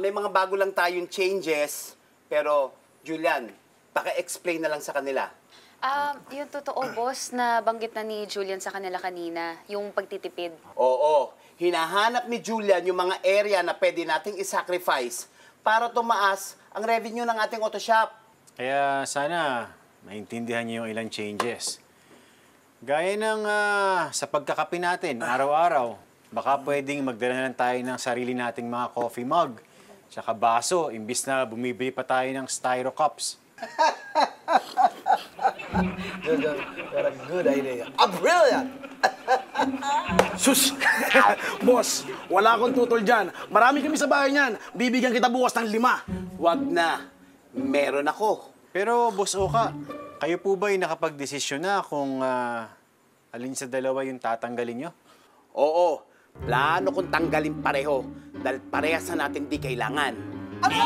May mga bago lang tayong changes, pero Julian, paki-explain na lang sa kanila. Yung totoo, boss, na banggit na ni Julian sa kanila kanina, yung pagtitipid. Oo, hinahanap ni Julian yung mga area na pwede nating isacrifice para tumaas ang revenue ng ating auto shop. Kaya sana maintindihan niyo yung ilang changes. Gaya ng sa pagkakape natin, araw-araw, baka pwedeng magdala na lang tayo ng sarili nating mga coffee mug, tsaka baso, imbis na bumibili pa tayo ng styro cups. What a good idea. Brilliant! Sus! Boss, wala akong tutol dyan. Marami kami sa bahay niyan. Bibigyan kita bukas ng 5. Wag na, meron ako. Pero, Boss Oka, kayo po ba'y nakapag-desisyon na kung alin sa dalawa yung tatanggalin nyo? Oo, plano kong tanggalin pareho dahil parehas na natin di kailangan. Ano?